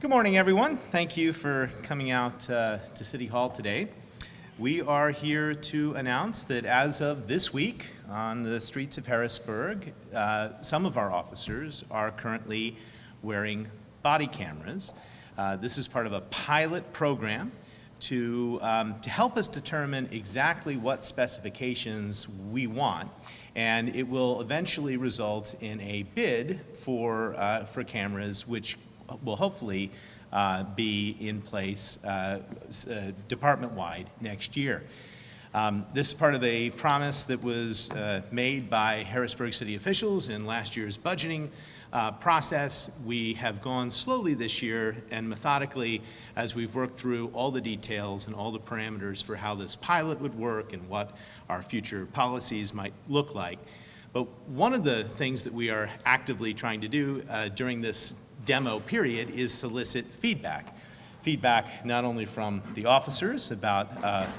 Good morning, everyone. Thank you for coming out to City Hall today. We are here to announce that as of this week on the streets of Harrisburg, some of our officers are currently wearing body cameras. This is part of a pilot program to help us determine exactly what specifications we want, and it will eventually result in a bid for cameras which will hopefully be in place department-wide next year. This is part of a promise that was made by Harrisburg city officials in last year's budgeting process. We have gone slowly this year and methodically as we've worked through all the details and all the parameters for how this pilot would work and what our future policies might look like. But one of the things that we are actively trying to do during this demo period is solicit feedback. Feedback not only from the officers about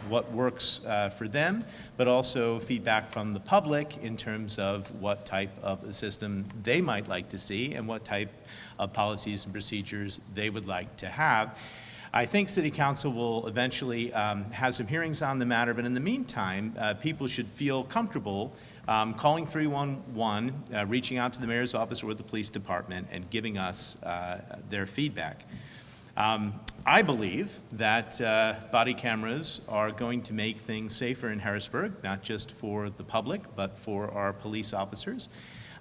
what works for them, but also feedback from the public in terms of what type of a system they might like to see and what type of policies and procedures they would like to have. I think City Council will eventually have some hearings on the matter, but in the meantime, people should feel comfortable calling 311, reaching out to the mayor's office or the police department and giving us their feedback. I believe that body cameras are going to make things safer in Harrisburg, not just for the public, but for our police officers.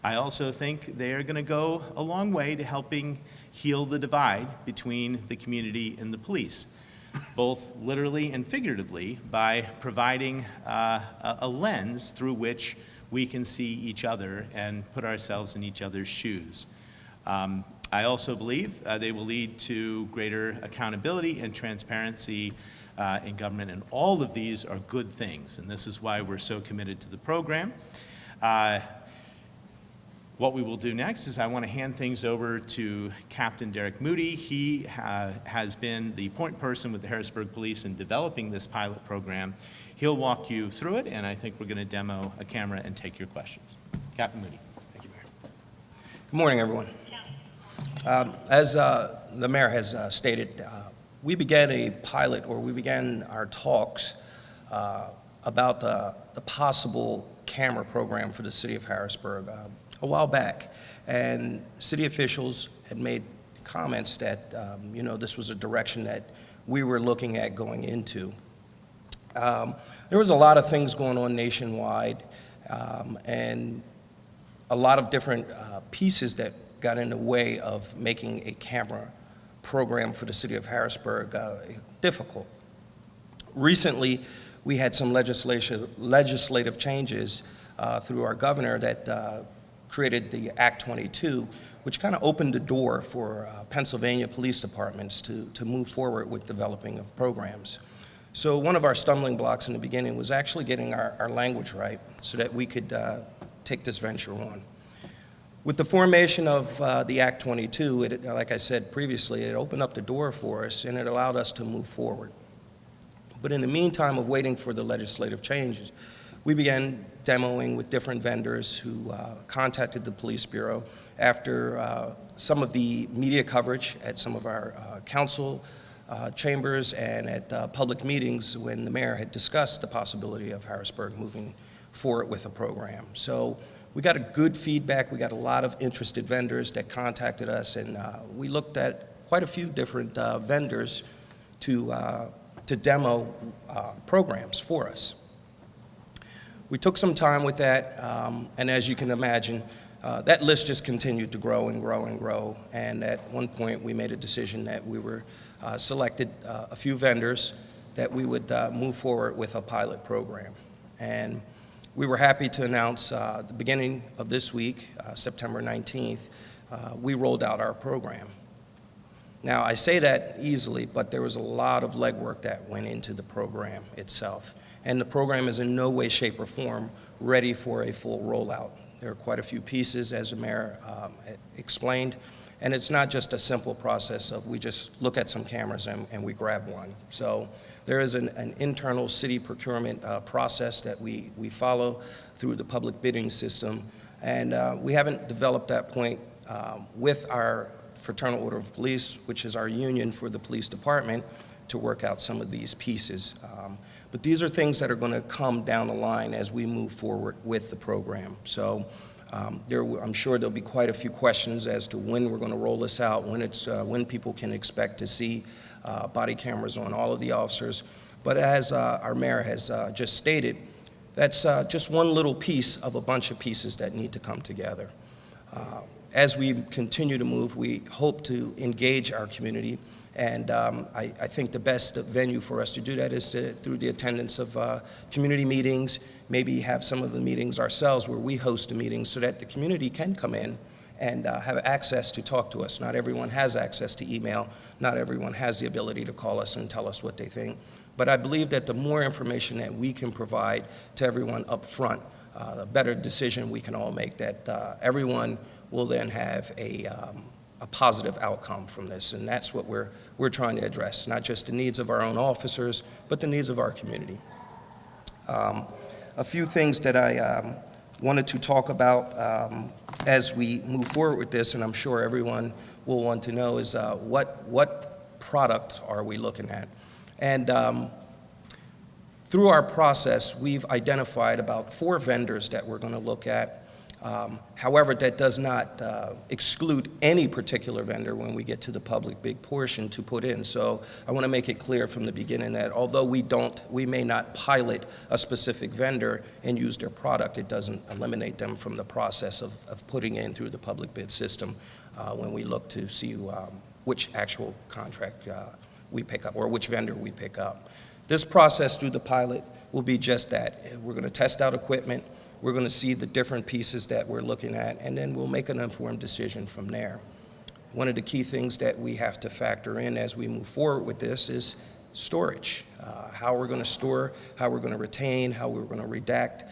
I also think they are going to go a long way to helping heal the divide between the community and the police, both literally and figuratively, by providing a lens through which we can see each other and put ourselves in each other's shoes. I also believe they will lead to greater accountability and transparency in government, and all of these are good things, and this is why we're so committed to the program. What we will do next is I want to hand things over to Captain Derek Moody. He has been the point person with the Harrisburg Police in developing this pilot program. He'll walk you through it, and I think we're going to demo a camera and take your questions. Captain Moody. Thank you, Mayor. Good morning, everyone. As the Mayor has stated, we began our talks about the possible camera program for the city of Harrisburg a while back, and city officials had made comments that this was a direction that we were looking at going into. There was a lot of things going on nationwide, and a lot of different pieces that got in the way of making a camera program for the city of Harrisburg difficult. Recently, we had some legislative changes through our governor that created the Act 22, which kind of opened the door for Pennsylvania police departments to move forward with developing of programs. So one of our stumbling blocks in the beginning was actually getting our language right so that we could take this venture on. With the formation of the Act 22, like I said previously, it opened up the door for us and it allowed us to move forward. But in the meantime of waiting for the legislative changes, we began demoing with different vendors who contacted the police bureau after some of the media coverage at some of our council chambers and at public meetings when the mayor had discussed the possibility of Harrisburg moving forward with a program. So we got a good feedback. We got a lot of interested vendors that contacted us, and we looked at quite a few different vendors to demo programs for us. We took some time with that, and as you can imagine, that list just continued to grow and grow and grow, and at one point we made a decision that we were selected a few vendors that we would move forward with a pilot program. And we were happy to announce the beginning of this week, September 19th, we rolled out our program. Now, I say that easily, but there was a lot of legwork that went into the program itself. And the program is in no way, shape, or form ready for a full rollout. There are quite a few pieces, as the mayor explained, and it's not just a simple process of we just look at some cameras and we grab one. So there is an internal city procurement process that we follow through the public bidding system, and we haven't developed that point with our Fraternal Order of Police, which is our union for the police department, to work out some of these pieces. But these are things that are going to come down the line as we move forward with the program. So I'm sure there'll be quite a few questions as to when we're going to roll this out, when people can expect to see body cameras on all of the officers. But as our mayor has just stated, that's just one little piece of a bunch of pieces that need to come together. As we continue to move, we hope to engage our community, and I think the best venue for us to do that is through the attendance of community meetings, maybe have some of the meetings ourselves where we host a meeting so that the community can come in and have access to talk to us. Not everyone has access to email. Not everyone has the ability to call us and tell us what they think. But I believe that the more information that we can provide to everyone up front, the better decision we can all make, that everyone will then have a positive outcome from this. And that's what we're trying to address, not just the needs of our own officers, but the needs of our community. A few things that I wanted to talk about as we move forward with this, and I'm sure everyone will want to know, is what product are we looking at? And through our process, we've identified about 4 vendors that we're going to look at. However, that does not exclude any particular vendor when we get to the public bid portion to put in. So I want to make it clear from the beginning that although we may not pilot a specific vendor and use their product, it doesn't eliminate them from the process of putting in through the public bid system when we look to see which actual contract we pick up or which vendor we pick up. This process through the pilot will be just that. We're going to test out equipment. We're going to see the different pieces that we're looking at, and then we'll make an informed decision from there. One of the key things that we have to factor in as we move forward with this is storage. How we're going to store, how we're going to retain, how we're going to redact,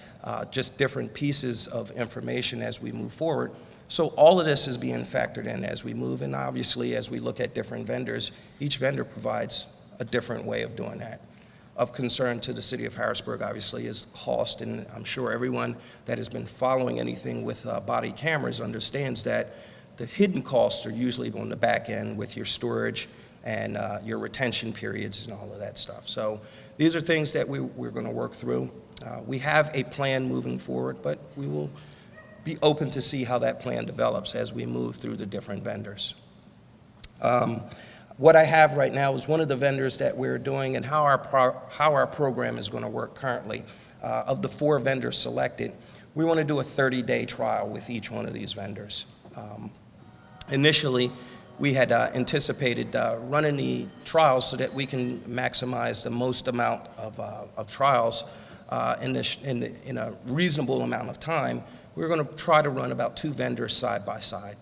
just different pieces of information as we move forward. So all of this is being factored in as we move, and obviously as we look at different vendors, each vendor provides a different way of doing that. Of concern to the city of Harrisburg, obviously, is cost, and I'm sure everyone that has been following anything with body cameras understands that the hidden costs are usually on the back end with your storage and your retention periods and all of that stuff. So these are things that we're going to work through. We have a plan moving forward, but we will be open to see how that plan develops as we move through the different vendors. What I have right now is one of the vendors that we're doing and how our program is going to work currently. Of the 4 vendors selected, we want to do a 30-day trial with each one of these vendors. Initially, we had anticipated running the trials so that we can maximize the most amount of trials in a reasonable amount of time. We're going to try to run about 2 vendors side by side.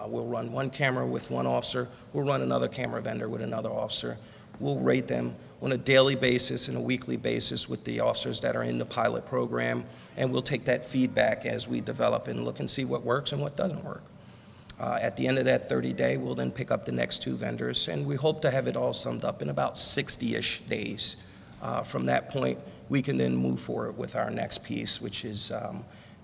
We'll run one camera with one officer. We'll run another camera vendor with another officer. We'll rate them on a daily basis and a weekly basis with the officers that are in the pilot program, and we'll take that feedback as we develop and look and see what works and what doesn't work. At the end of that 30-day, we'll then pick up the next 2 vendors, and we hope to have it all summed up in about 60-ish days. From that point, we can then move forward with our next piece, which is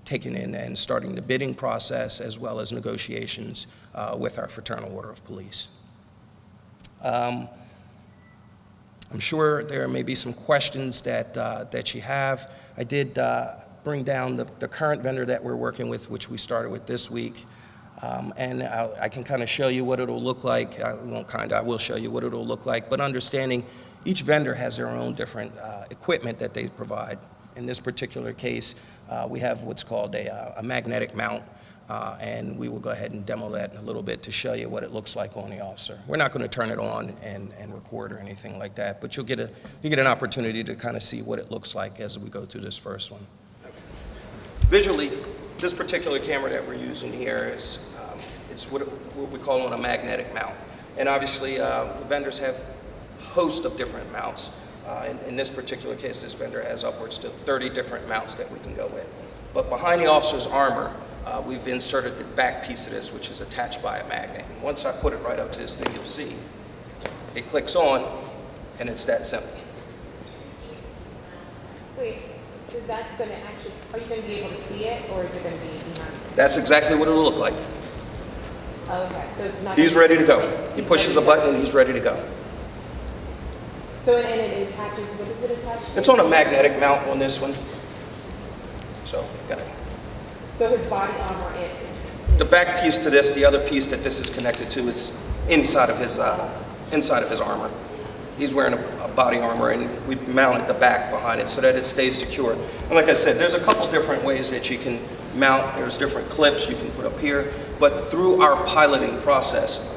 taking in and starting the bidding process as well as negotiations with our Fraternal Order of Police. I'm sure there may be some questions that you have. I did bring down the current vendor that we're working with, which we started with this week. And I can kind of show you what it'll look like. I will show you what it'll look like, but understanding each vendor has their own different equipment that they provide. In this particular case, we have what's called a magnetic mount, and we will go ahead and demo that in a little bit to show you what it looks like on the officer. We're not going to turn it on and record or anything like that, but you get an opportunity to kind of see what it looks like as we go through this first one. Visually, this particular camera that we're using here is it's what we call on a magnetic mount, and obviously the vendors have a host of different mounts. In this particular case, this vendor has upwards to 30 different mounts that we can go with. But behind the officer's armor, we've inserted the back piece of this, which is attached by a magnet. And once I put it right up to this thing, you'll see it clicks on, and it's that simple. Wait, so that's going to actually, are you going to be able to see it, or is it going to be behind? That's exactly what it'll look like. Okay, so it's not. He's ready to go. He pushes a button and he's ready to go. So, and it attaches, what is it attached to? It's on a magnetic mount on this one. So, got it. So his body armor is. The back piece to this, the other piece that this is connected to is inside of his armor. He's wearing a body armor, and we mounted the back behind it so that it stays secure. And like I said, there's a couple different ways that you can mount. There's different clips you can put up here, but through our piloting process,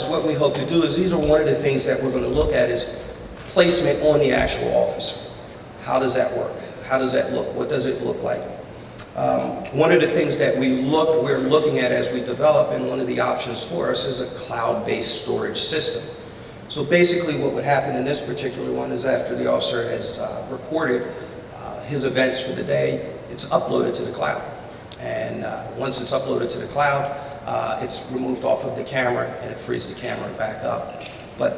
what we hope to do is, these are one of the things that we're going to look at, is placement on the actual officer. How does that work? How does that look? What does it look like? One of the things that we're looking at as we develop, and one of the options for us, is a cloud-based storage system. So basically what would happen in this particular one is, after the officer has recorded his events for the day, it's uploaded to the cloud. And once it's uploaded to the cloud, it's removed off of the camera and it frees the camera back up. But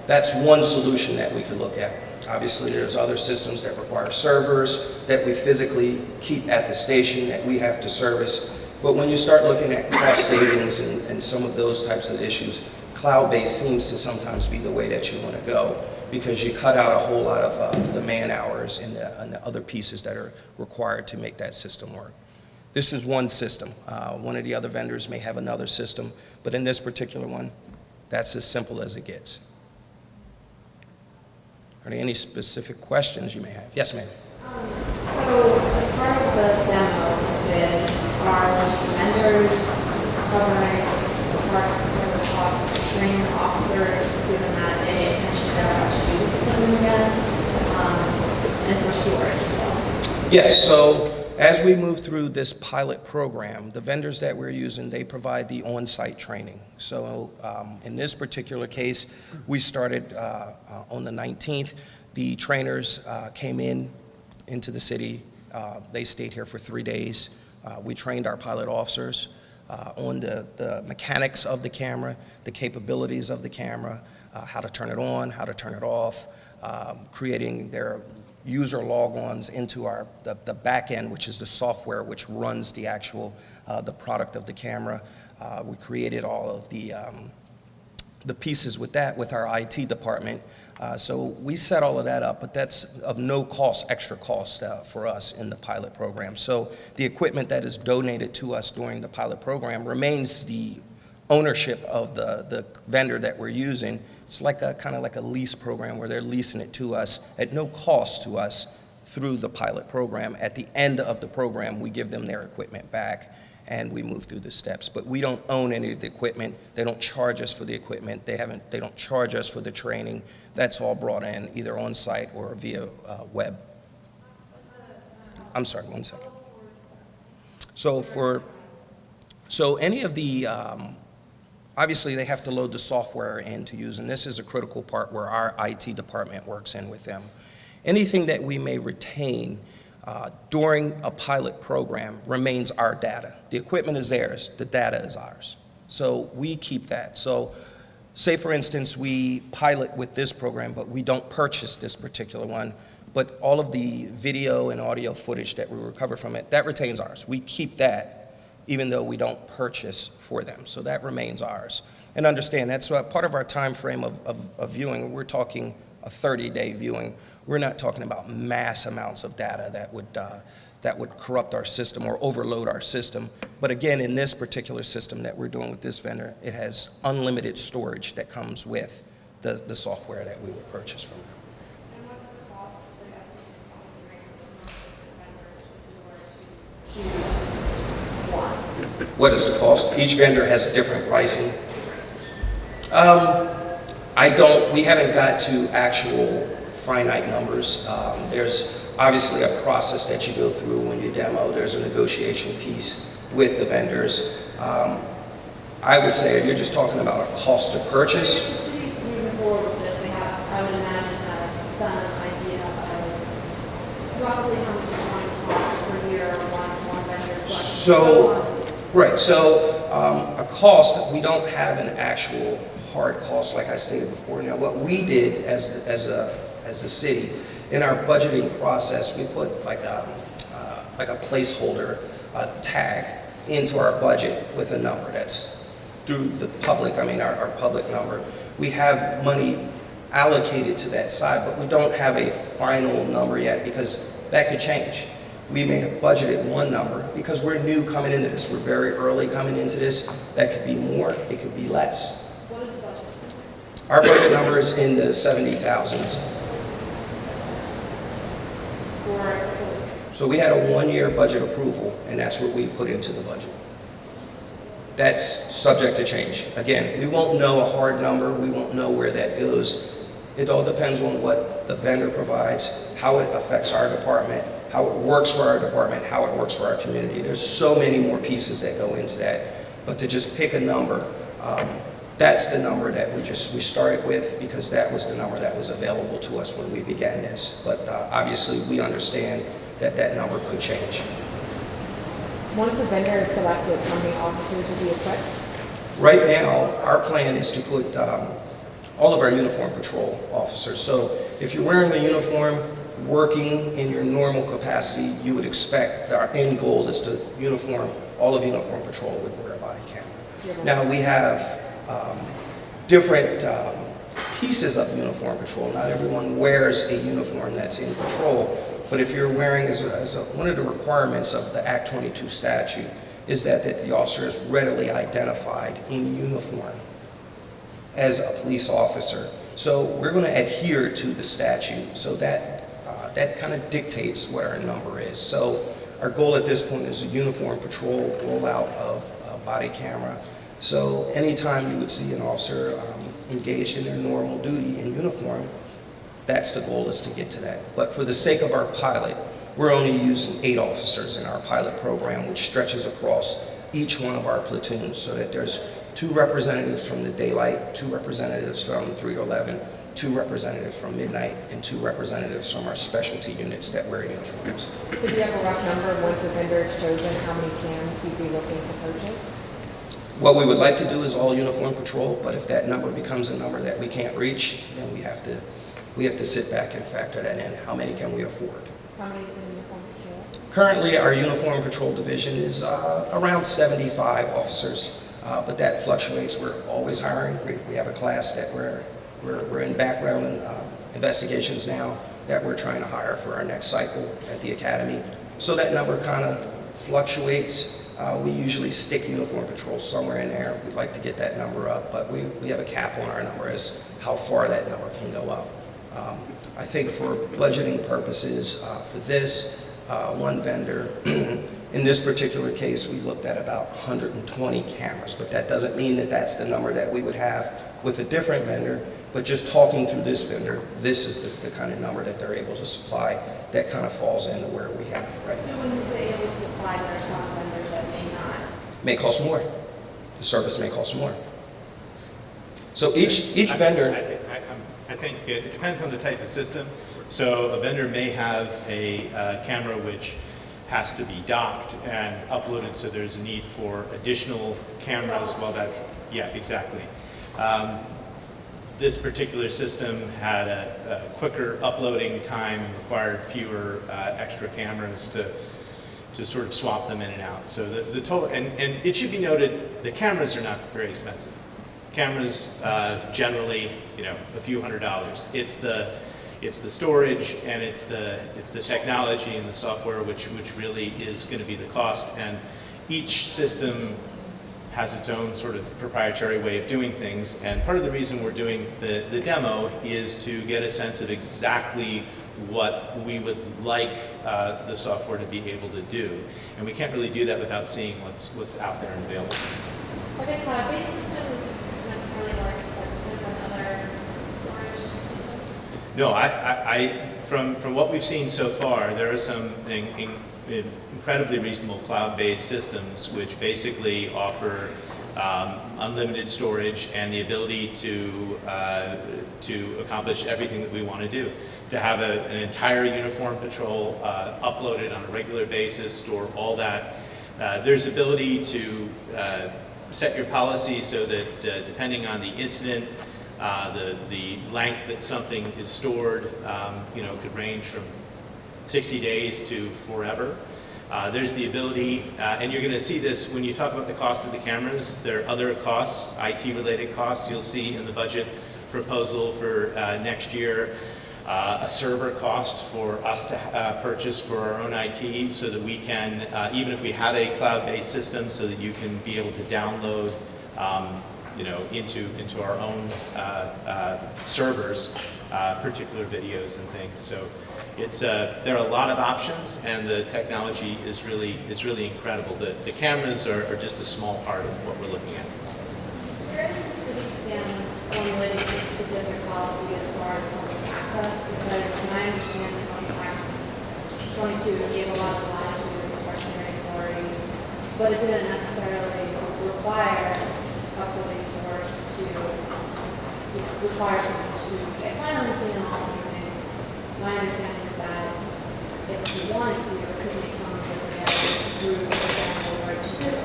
that's one solution that we could look at. Obviously, there's other systems that require servers that we physically keep at the station that we have to service. But when you start looking at cost savings and some of those types of issues, cloud-based seems to sometimes be the way that you want to go, because you cut out a whole lot of the man hours and the other pieces that are required to make that system work. This is one system. One of the other vendors may have another system, but in this particular one, that's as simple as it gets. Are there any specific questions you may have? Yes, ma'am. So, as part of the demo bid, are the vendors covering part of the cost to train officers, given that any intention they're about to use this equipment again, and for storage as well? Yes, so as we move through this pilot program, the vendors that we're using, they provide the on-site training. So in this particular case, we started on the 19th. The trainers came into the city. They stayed here for 3 days. We trained our pilot officers on the mechanics of the camera, the capabilities of the camera, how to turn it on, how to turn it off, creating their user logons into the back end, which is the software which runs the actual the product of the camera. We created all of the pieces with that with our IT department. So we set all of that up, but that's of no cost, extra cost for us in the pilot program. So the equipment that is donated to us during the pilot program remains the ownership of the vendor that we're using. It's like kind of like a lease program where they're leasing it to us at no cost to us through the pilot program. At the end of the program, we give them their equipment back and we move through the steps. But we don't own any of the equipment. They don't charge us for the equipment. They don't charge us for the training. That's all brought in either on site or via web. I'm sorry, 1 second. So any of the obviously, they have to load the software in to use, and this is a critical part where our IT department works in with them. Anything that we may retain during a pilot program remains our data. The equipment is theirs, the data is ours. So we keep that. So say, for instance, we pilot with this program, but we don't purchase this particular one, but all of the video and audio footage that we recover from it, that retains ours. We keep that, even though we don't purchase for them. So that remains ours. And understand, that's part of our time frame of viewing. We're talking a 30-day viewing. We're not talking about mass amounts of data that would corrupt our system or overload our system. But again, in this particular system that we're doing with this vendor, it has unlimited storage that comes with the software that we would purchase from them. And what's the cost, the estimated cost range for the vendors if you were to choose one? What is the cost? Each vendor has a different pricing. We haven't got to actual finite numbers. There's obviously a process that you go through when you demo. There's a negotiation piece with the vendors. I would say you're just talking about a cost to purchase. If the city's moving forward with this, they have, I would imagine, some idea of roughly how much it's going to cost per year once one vendor A cost, we don't have an actual hard cost like I stated before. Now, what we did as the city, in our budgeting process, we put like a placeholder tag into our budget with a number that's through the public, our public number. We have money allocated to that side, but we don't have a final number yet because that could change. We may have budgeted one number because we're new coming into this. We're very early coming into this. That could be more, it could be less. What is the budget? Our budget number is in the 70,000s. So we had a one-year budget approval, and that's what we put into the budget. That's subject to change. Again, we won't know a hard number. We won't know where that goes. It all depends on what the vendor provides, how it affects our department, how it works for our department, how it works for our community. There's so many more pieces that go into that. But to just pick a number, that's the number that we started with because that was the number that was available to us when we began this. But obviously, we understand that that number could change. Once a vendor is selected, how many officers will be equipped? Right now, our plan is to put all of our uniform patrol officers. So if you're wearing a uniform, working in your normal capacity, you would expect our end goal is to all of uniform patrol would wear a body camera. Now we have different pieces of uniform patrol. Not everyone wears a uniform that's in patrol, but if you're wearing, one of the requirements of the Act 22 statute is that the officer is readily identified in uniform as a police officer. So we're going to adhere to the statute, so that kind of dictates what our number is. So our goal at this point is a uniform patrol rollout of a body camera. So anytime you would see an officer engaged in their normal duty in uniform, that's the goal, is to get to that. But for the sake of our pilot, we're only using 8 officers in our pilot program, which stretches across each one of our platoons, so that there's 2 representatives from the daylight, 2 representatives from 3 to 11, 2 representatives from midnight, and 2 representatives from our specialty units that wear uniforms. So do you have a rough number of once a vendor is chosen, how many cams you'd be looking to purchase? What we would like to do is all uniform patrol, but if that number becomes a number that we can't reach, then we have to sit back and factor that in. How many can we afford? How many is in uniform patrol? Currently, our uniform patrol division is around 75 officers, but that fluctuates. We're always hiring. We have a class that we're in background investigations now that we're trying to hire for our next cycle at the academy. So that number kind of fluctuates. We usually stick uniform patrol somewhere in there. We'd like to get that number up, but we have a cap on our number as how far that number can go up. I think for budgeting purposes, for this one vendor, in this particular case, we looked at about 120 cameras, but that doesn't mean that that's the number that we would have with a different vendor. But just talking through this vendor, this is the kind of number that they're able to supply that kind of falls into where we have right now. So when you say able to supply, there are some vendors that may not. May cost more. The service may cost more. So each vendor. I think it depends on the type of system. So a vendor may have a camera which has to be docked and uploaded, so there's a need for additional cameras. Well, yeah, exactly. This particular system had a quicker uploading time and required fewer extra cameras to sort of swap them in and out. So the total, and it should be noted, the cameras are not very expensive. Cameras generally, a few $100s. It's the storage and it's the technology and the software which really is going to be the cost. And each system has its own sort of proprietary way of doing things. And part of the reason we're doing the demo is to get a sense of exactly what we would like the software to be able to do. And we can't really do that without seeing what's out there and available. Are the cloud-based systems necessarily more expensive than other storage systems? No, from what we've seen so far, there are some incredibly reasonable cloud-based systems which basically offer unlimited storage and the ability to accomplish everything that we want to do. To have an entire uniform patrol uploaded on a regular basis, store all that. There's ability to set your policy so that depending on the incident, the length that something is stored, could range from 60 days to forever. There's the ability, and you're going to see this when you talk about the cost of the cameras. There are other costs, IT-related costs you'll see in the budget proposal for next year. A server cost for us to purchase for our own IT so that we can, even if we had a cloud-based system, so that you can be able to download into our own servers, particular videos and things. So there are a lot of options, and the technology is really incredible. The cameras are just a small part of what we're looking at. Where does the city stand formulating a specific policy as far as public access? Because my understanding of Act 22 gave a lot of line to discretionary authority, but it didn't necessarily require a police force to require someone to get violently and all these things. My understanding is that if you wanted to, it could make someone disadvantaged through the general right to do it.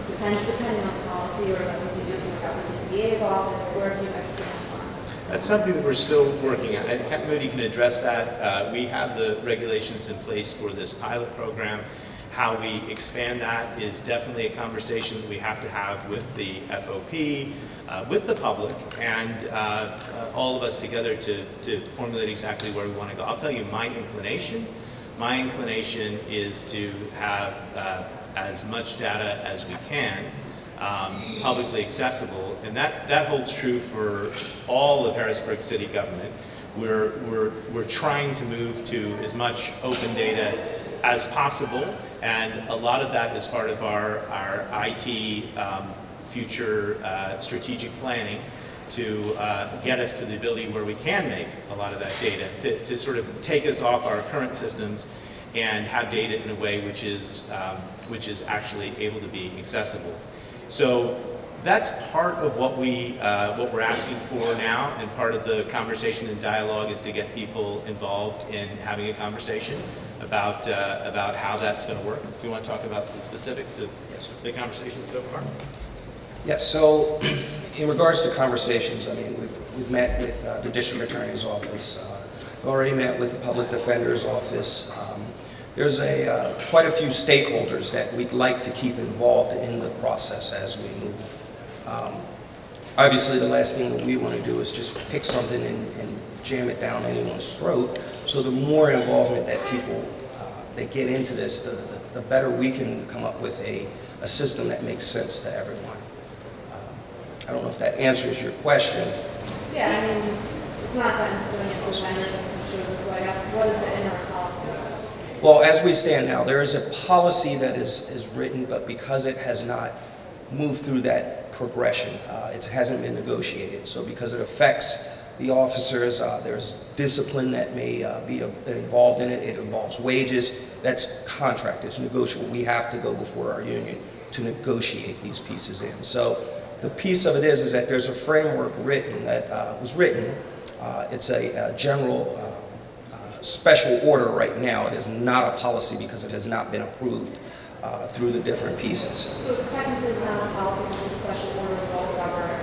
Depending on the policy, or is that something you do to work out with the DA's office, or if you guys stand on? That's something that we're still working on. And Captain Moody can address that. We have the regulations in place for this pilot program. How we expand that is definitely a conversation that we have to have with the FOP, with the public, and all of us together to formulate exactly where we want to go. I'll tell you my inclination. My inclination is to have as much data as we can publicly accessible, and that holds true for all of Harrisburg city government. We're trying to move to as much open data as possible, and a lot of that is part of our IT future strategic planning to get us to the ability where we can make a lot of that data, to sort of take us off our current systems and have data in a way which is actually able to be accessible. So that's part of what we're asking for now, and part of the conversation and dialogue is to get people involved in having a conversation about how that's going to work. Do you want to talk about the specifics of the conversation so far? Yes, so in regards to conversations, I mean, we've met with the district attorney's office, we've already met with the public defender's office. There's quite a few stakeholders that we'd like to keep involved in the process as we move. Obviously, the last thing that we want to do is just pick something and jam it down anyone's throat. So the more involvement that people that get into this, the better we can come up with a system that makes sense to everyone. I don't know if that answers your question. Yeah, I mean, it's not that in stone, it's vendors and children, so I guess what is the interim policy? Well, as we stand now, there is a policy that is written, but because it has not moved through that progression, it hasn't been negotiated. So because it affects the officers, there's discipline that may be involved in it. It involves wages. That's contract. It's negotiable. We have to go before our union to negotiate these pieces in. So the piece of it is that there's a framework written that was written. It's a general special order right now. It is not a policy because it has not been approved through the different pieces. So it's technically not a policy, but a special order will govern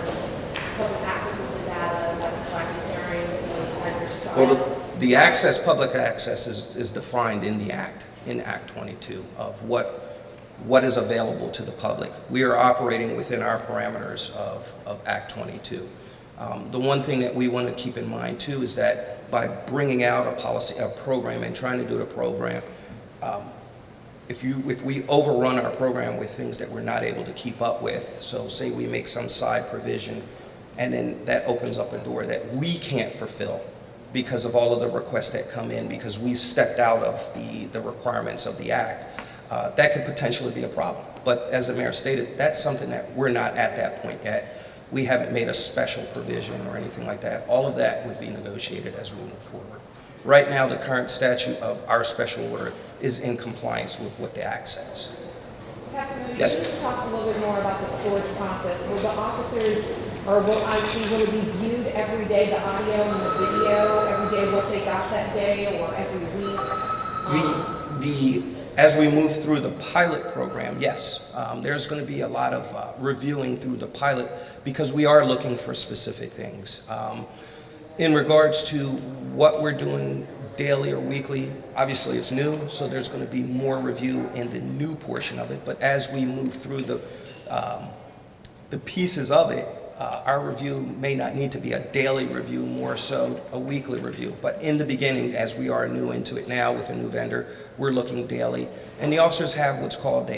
public access of the data that's collected during the vendor's trial. Well, the access, public access is defined in the Act, in Act 22, of what is available to the public. We are operating within our parameters of Act 22. The one thing that we want to keep in mind too is that by bringing out a program and trying to do the program, if we overrun our program with things that we're not able to keep up with, so say we make some side provision and then that opens up a door that we can't fulfill because of all of the requests that come in because we stepped out of the requirements of the Act, that could potentially be a problem. But as the mayor stated, that's something that we're not at that point yet. We haven't made a special provision or anything like that. All of that would be negotiated as we move forward. Right now, the current statute of our special order is in compliance with what the Act says. Captain, Yes. can you talk a little bit more about the storage process? Will the officers, or will IT, will it be viewed every day, the audio and the video, every day what they got that day, or every week? As we move through the pilot program, yes, there's going to be a lot of reviewing through the pilot because we are looking for specific things. In regards to what we're doing daily or weekly. Obviously, it's new, so there's going to be more review in the new portion of it. But as we move through the pieces of it, our review may not need to be a daily review, more so a weekly review. But in the beginning, as we are new into it now with a new vendor, we're looking daily. And the officers have what's called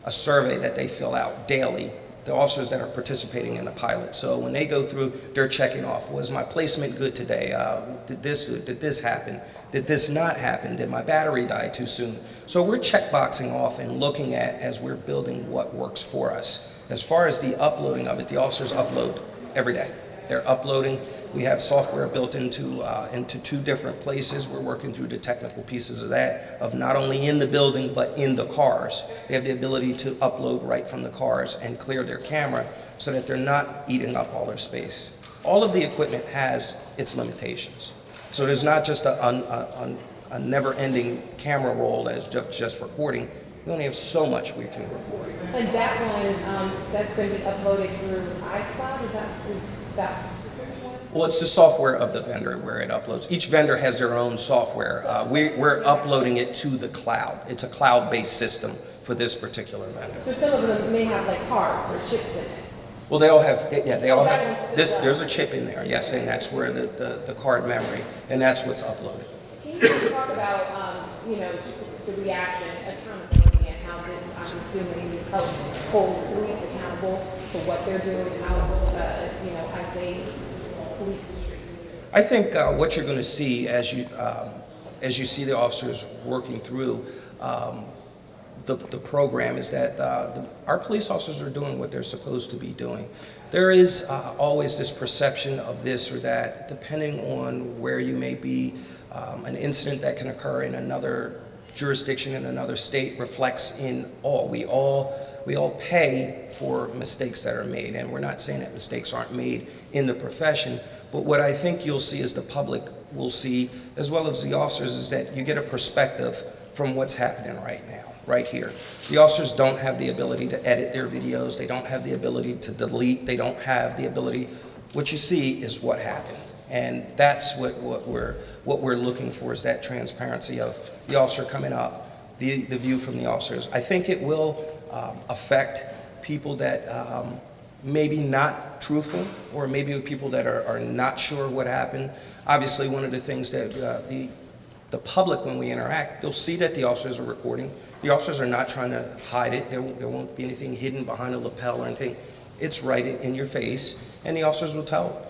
a survey that they fill out daily, the officers that are participating in the pilot. So when they go through, they're checking off, was my placement good today? Did this happen? Did this not happen? Did my battery die too soon? So we're checkboxing off and looking at as we're building what works for us. As far as the uploading of it, the officers upload every day. They're uploading. We have software built into 2 different places. We're working through the technical pieces of that, of not only in the building, but in the cars. They have the ability to upload right from the cars and clear their camera so that they're not eating up all their space. All of the equipment has its limitations. So there's not just a never-ending camera roll as just recording. We only have so much we can record. And that one, that's going to be uploaded through iCloud, is that specific one? Well, it's the software of the vendor where it uploads. Each vendor has their own software. We're uploading it to the cloud. It's a cloud-based system for this particular vendor. So some of them may have like cards or chips in it. Well, they all have this. There's a chip in there, yes, and that's where the card memory, and that's what's uploaded. Can you just talk about, just the reaction, accountability, and how this, I'm assuming, this helps hold police accountable for what they're doing, how, as they police the streets? I think what you're going to see as you see the officers working through the program is that our police officers are doing what they're supposed to be doing. There is always this perception of this or that, depending on where you may be. An incident that can occur in another jurisdiction in another state reflects in all. We all pay for mistakes that are made, and we're not saying that mistakes aren't made in the profession, but what I think you'll see is the public will see, as well as the officers, is that you get a perspective from what's happening right now, right here. The officers don't have the ability to edit their videos, they don't have the ability to delete, they don't have the ability. What you see is what happened. And that's what we're looking for, is that transparency of the officer coming up, the view from the officers. I think it will affect people that maybe not truthful, or maybe people that are not sure what happened. Obviously, one of the things that the public, when we interact, they'll see that the officers are recording. The officers are not trying to hide it. There won't be anything hidden behind a lapel or anything. It's right in your face, and the officers will tell.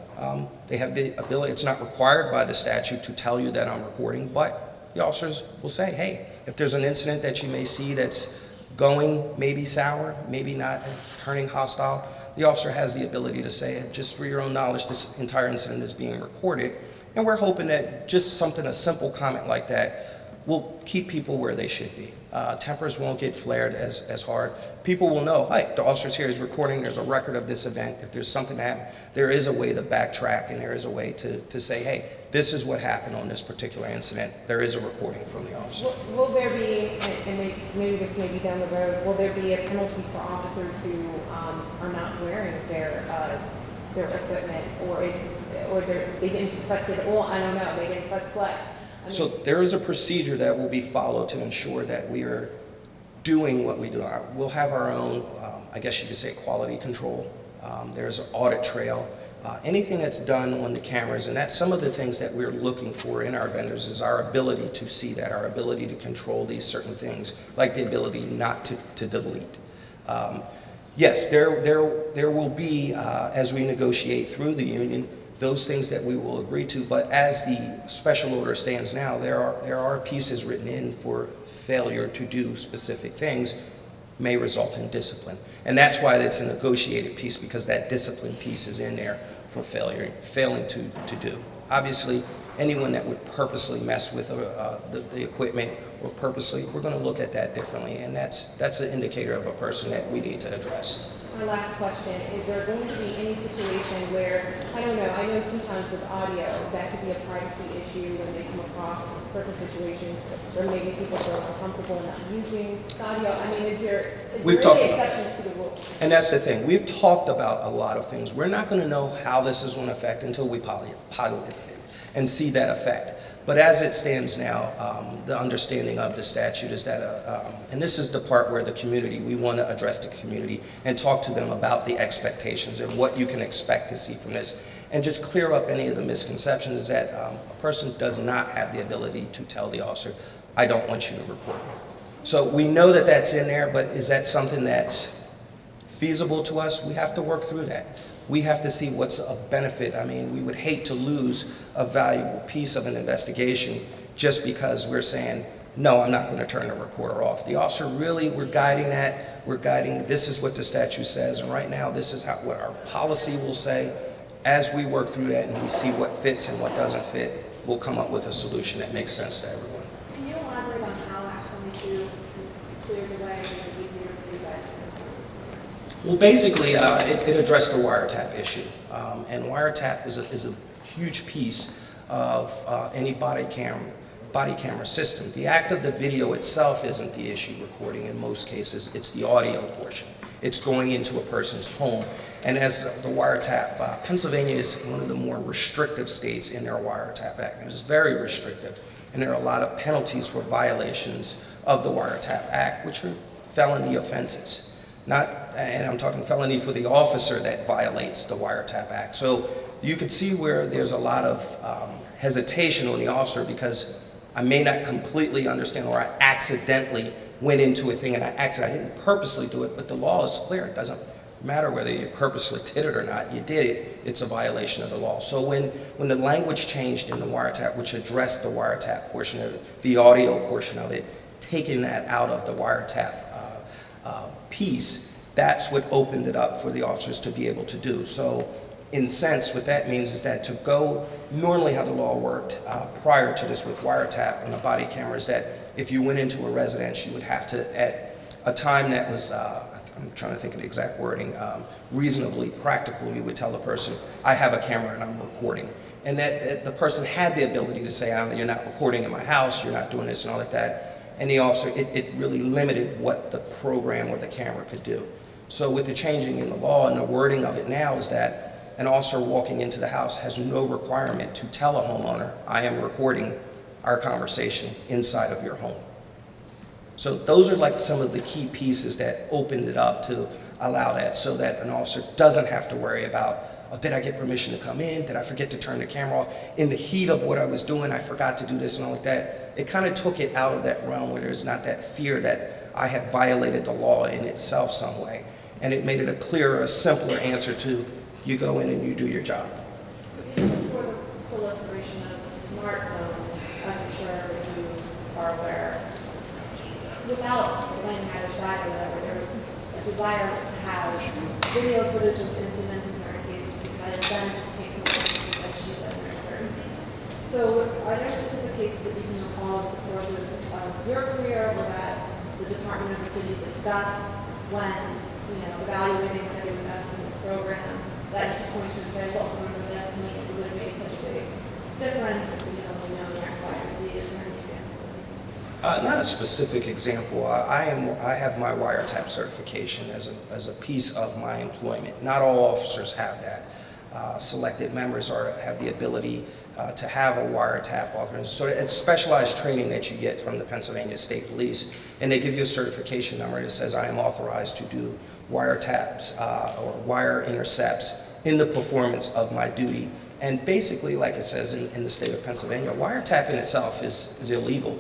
They have the ability, it's not required by the statute to tell you that I'm recording, but the officers will say, hey, if there's an incident that you may see that's going maybe sour, maybe not turning hostile, the officer has the ability to say, just for your own knowledge, this entire incident is being recorded. And we're hoping that just a simple comment like that will keep people where they should be. Tempers won't get flared as hard. People will know, hey, the officer's here, he's recording, there's a record of this event. If there's something that happened, there is a way to backtrack, and there is a way to say, hey, this is what happened on this particular incident. There is a recording from the officer. Will there be, and maybe this may be down the road, will there be a penalty for officers who are not wearing their equipment, or they didn't press it all? I don't know, they didn't press play. So there is a procedure that will be followed to ensure that we are doing what we do. We'll have our own, I guess you could say, quality control. There's an audit trail. Anything that's done on the cameras, and that's some of the things that we're looking for in our vendors, is our ability to see that, our ability to control these certain things, like the ability not to delete. Yes, there will be, as we negotiate through the union, those things that we will agree to, but as the special order stands now, there are pieces written in for failure to do specific things may result in discipline. And that's why it's a negotiated piece, because that discipline piece is in there for failing to do. Obviously, anyone that would purposely mess with the equipment, or purposely, we're going to look at that differently, and that's an indicator of a person that we need to address. My last question, is there going to be any situation where, I don't know, I know sometimes with audio, that could be a privacy issue when they come across certain situations where maybe people feel uncomfortable not using the audio? I mean, is there any exceptions to the rule? And that's the thing. We've talked about a lot of things. We're not going to know how this is going to affect until we pilot it. and see that effect. But as it stands now, the understanding of the statute is that, and this is the part where the community, we want to address the community and talk to them about the expectations and what you can expect to see from this, and just clear up any of the misconceptions that a person does not have the ability to tell the officer, I don't want you to report me. So we know that that's in there, but is that something that's feasible to us? We have to work through that. We have to see what's of benefit. I mean, we would hate to lose a valuable piece of an investigation just because we're saying, no, I'm not going to turn the recorder off. The officer really, we're guiding that. We're guiding, this is what the statute says, and right now this is what our policy will say. As we work through that and we see what fits and what doesn't fit, we'll come up with a solution that makes sense to everyone. Can you elaborate on how Act 22 cleared the way and made it easier for you guys to implement this program? Well, basically, it addressed the wiretap issue, and wiretap is a huge piece of any body camera system. The act of the video itself isn't the issue recording in most cases, it's the audio portion. It's going into a person's home. And as the wiretap, Pennsylvania is one of the more restrictive states in their wiretap act. It is very restrictive, and there are a lot of penalties for violations of the wiretap act, which are felony offenses. And I'm talking felony for the officer that violates the wiretap act. So you could see where there's a lot of hesitation on the officer because I may not completely understand, or I accidentally went into a thing and I didn't purposely do it, but the law is clear. It doesn't matter whether you purposely did it or not. You did it, it's a violation of the law. So when the language changed in the wiretap, which addressed the wiretap portion of it, the audio portion of it, taking that out of the wiretap piece, that's what opened it up for the officers to be able to do. So in sense, what that means is that to go, normally how the law worked prior to this with wiretap on a body camera is that if you went into a residence, you would have to, at a time that was, I'm trying to think of the exact wording, reasonably practical, you would tell the person, I have a camera and I'm recording. And that the person had the ability to say, you're not recording in my house, you're not doing this and all like that. And the officer, it really limited what the program or the camera could do. So with the changing in the law and the wording of it now is that an officer walking into the house has no requirement to tell a homeowner, I am recording our conversation inside of your home. So those are like some of the key pieces that opened it up to allow that, so that an officer doesn't have to worry about, oh, did I get permission to come in? Did I forget to turn the camera off? In the heat of what I was doing, I forgot to do this and all like that. It kind of took it out of that realm where there's not that fear that I have violated the law in itself some way. And it made it a clearer, a simpler answer to, you go in and you do your job. So even before the proliferation of smartphones, I'm sure you are aware, without blaming either side or whatever, there was a desire to have video footage of incidents in certain cases because then it just takes away, like she said, their certainty. So are there specific cases that you can recall over the course of your career or that the Department of the City discussed when, evaluating whether to invest in this program, that you can point to and say, well, remember this, to me, it would have made such a big difference if we know X, Y, and Z. Is there an example? Not a specific example. I have my wiretap certification as a piece of my employment. Not all officers have that. Selected members have the ability to have a wiretap authorization. So it's specialized training that you get from the Pennsylvania State Police, and they give you a certification number that says I am authorized to do wiretaps or wire intercepts in the performance of my duty. And basically, like it says in the state of Pennsylvania, wiretap in itself is illegal,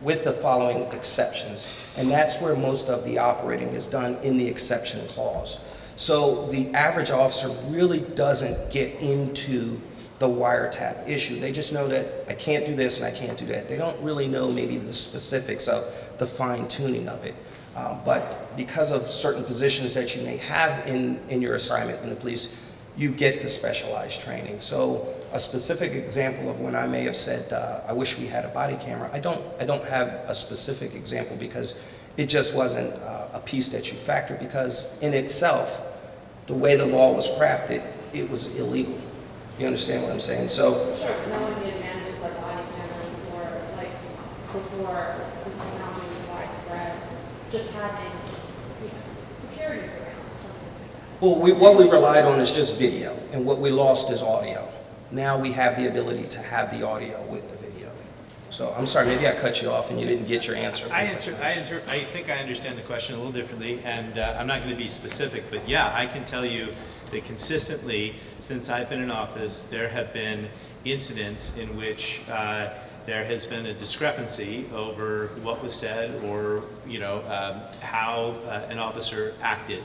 with the following exceptions. And that's where most of the operating is done, in the exception clause. So the average officer really doesn't get into the wiretap issue. They just know that I can't do this and I can't do that. They don't really know maybe the specifics of the fine tuning of it. But because of certain positions that you may have in your assignment in the police, you get the specialized training. So a specific example of when I may have said, I wish we had a body camera, I don't have a specific example because it just wasn't a piece that you factor, because in itself, the way the law was crafted, it was illegal. You understand what I'm saying? So, Sure, knowing the advantages of body cameras or like before this technology was widespread, just having security surveillance or something like that. well, what we relied on is just video, and what we lost is audio. now we have the ability to have the audio with the video. So I'm sorry, maybe I cut you off and you didn't get your answer. I think I understand the question a little differently, and I'm not going to be specific, but yeah, I can tell you that consistently, since I've been in office, there have been incidents in which there has been a discrepancy over what was said or, how an officer acted.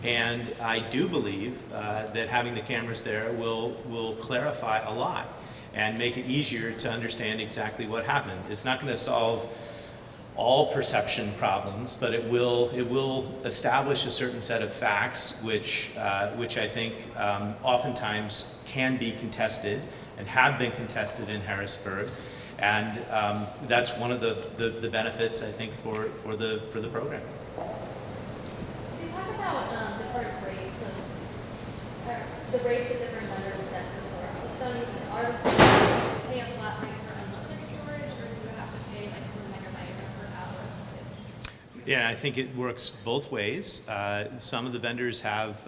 And I do believe that having the cameras there will clarify a lot and make it easier to understand exactly what happened. It's not going to solve all perception problems, but it will establish a certain set of facts, which I think oftentimes can be contested and have been contested in Harrisburg, and that's one of the benefits I think for the program. Can you talk about different rates of, the rates that different vendors set for storage systems? And are the storage pay a flat rate for unlimited storage, or do you have to pay like per megabyte or per hour usage? Yeah, I think it works both ways. Some of the vendors have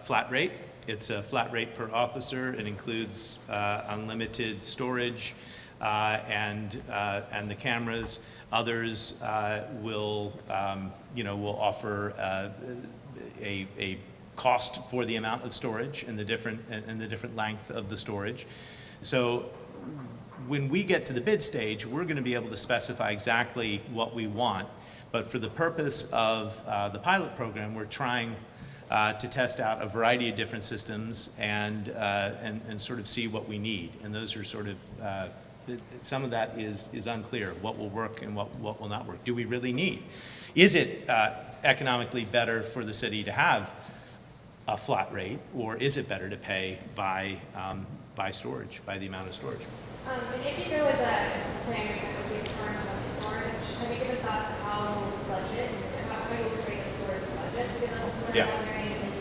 flat rate. It's a flat rate per officer. It includes unlimited storage and the cameras. Others will offer a cost for the amount of storage and the different length of the storage. So when we get to the bid stage, we're going to be able to specify exactly what we want. But for the purpose of the pilot program, we're trying to test out a variety of different systems and sort of see what we need. And those are sort of some of that is unclear. What will work and what will not work? Do we really need? Is it economically better for the city to have a flat rate, or is it better to pay by storage, by the amount of storage? And if you go with that plan that would be a term of storage, have you given thought to how budget and how you would create a storage budget? Because what Yeah. I'm wondering is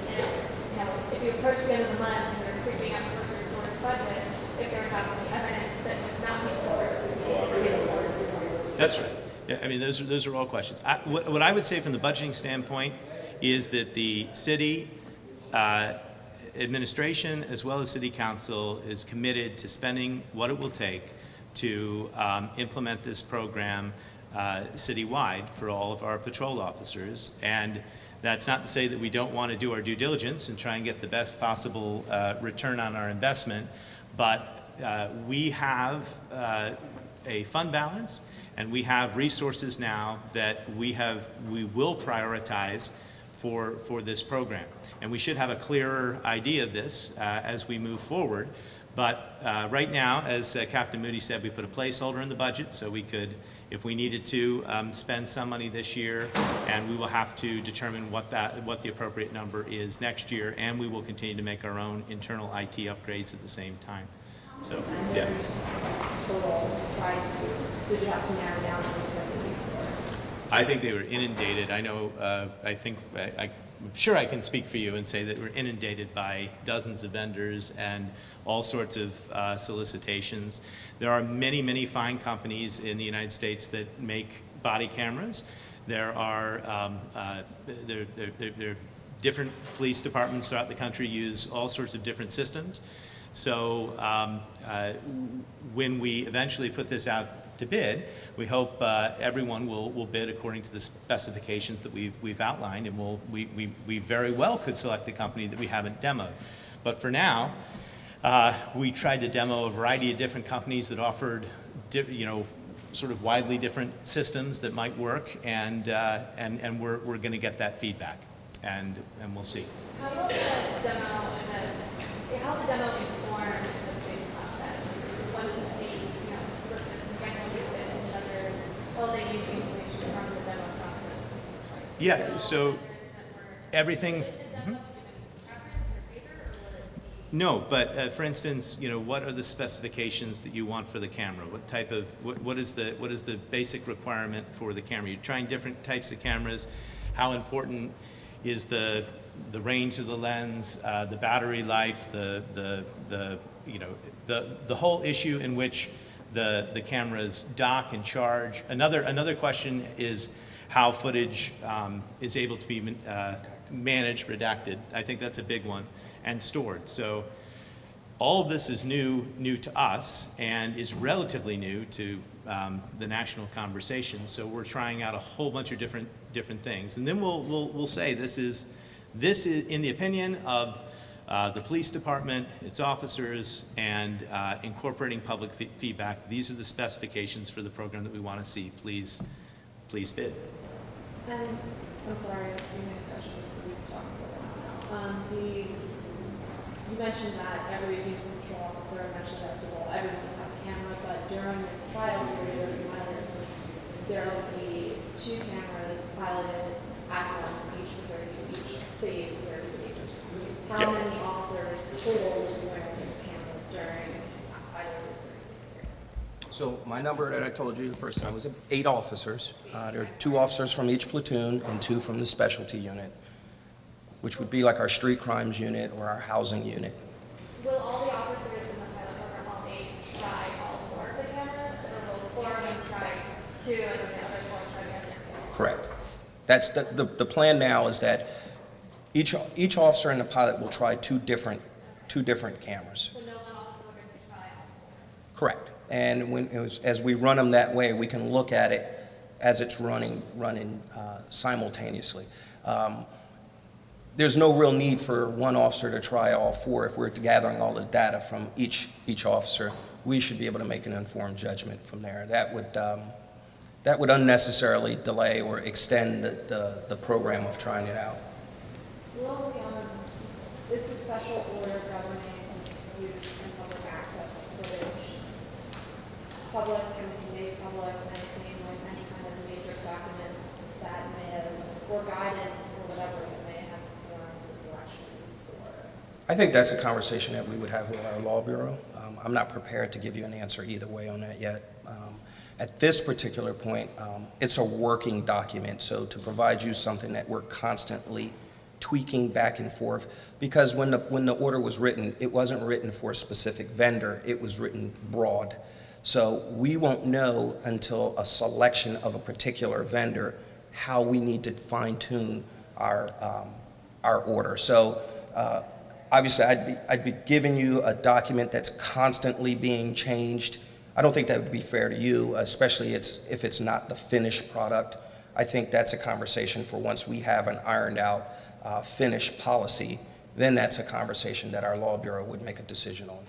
if you approach the end of the month and you're creeping up towards your storage budget, if there would have to be evidence that would not be stored. That's right. Yeah, I mean, those are all questions. What I would say from the budgeting standpoint is that the city administration as well as city council is committed to spending what it will take to implement this program citywide for all of our patrol officers. And that's not to say that we don't want to do our due diligence and try and get the best possible return on our investment, but we have a fund balance and we have resources now that we will prioritize for this program. And we should have a clearer idea of this as we move forward. But right now, as Captain Moody said, we put a placeholder in the budget so we could, if we needed to, spend some money this year, and we will have to determine what the appropriate number is next year, and we will continue to make our own internal IT upgrades at the same time. So, yeah. Total did you have to narrow down to the least? I think they were inundated. I know, I'm sure I can speak for you and say that we're inundated by dozens of vendors and all sorts of solicitations. There are many, many fine companies in the United States that make body cameras. There are different police departments throughout the country use all sorts of different systems. So when we eventually put this out to bid, we hope everyone will bid according to the specifications that we've outlined, and we very well could select a company that we haven't demoed. But for now, we tried to demo a variety of different companies that offered, sort of widely different systems that might work, and we're going to get that feedback, and we'll see. How will the demo inform the bidding process? What does the state, solicit and regulate it, and other, will they use the information from the demo process? Yeah, so everything. No, but for instance, what are the specifications that you want for the camera? What type of what is the basic requirement for the camera? You're trying different types of cameras. How important is the range of the lens, the battery life, the whole issue in which the cameras dock and charge. Another question is how footage is able to be managed, redacted. I think that's a big one, and stored. So All of this is new to us and is relatively new to the national conversation. So we're trying out a whole bunch of different things, and then we'll say this is in the opinion of the police department, its officers, and incorporating public feedback. These are the specifications for the program that we want to see. Please bid. And I'm sorry, a few more questions we've talked about now. You mentioned that every vehicle patrol officer mentioned that's the goal, everyone will have a camera, but during this trial period, there will be 2 cameras piloted at once, each phase for 30 days. How many officers total will be wearing a camera during either of those 30 days? So my number that I told you the first time was 8 officers. There are 2 officers from each platoon and 2 from the specialty unit, which would be like our street crimes unit or our housing unit. Will all the officers in the pilot program, all 8, try all 4 of the cameras, or will 4 of them try 2 and then the other 4 try the other 2? Correct. That's the plan now is that each officer in the pilot will try two different cameras. So no one officer will get to try all 4? Correct. And as we run them that way, we can look at it as it's running simultaneously. There's no real need for one officer to try all 4. If we're gathering all the data from each officer, we should be able to make an informed judgment from there. That would unnecessarily delay or extend the program of trying it out. Will is the special order governing use and public access footage public and made public and seen like any kind of matrix document that may have, or guidance or whatever that may have formed the selections for? I think that's a conversation that we would have with our law bureau. I'm not prepared to give you an answer either way on that yet. At this particular point, it's a working document, so to provide you something that we're constantly tweaking back and forth, because when the order was written, it wasn't written for a specific vendor, it was written broad. So we won't know until a selection of a particular vendor how we need to fine-tune our order. So obviously, I'd be giving you a document that's constantly being changed. I don't think that would be fair to you, especially if it's not the finished product. I think that's a conversation for once we have an ironed out finished policy, then that's a conversation that our law bureau would make a decision on.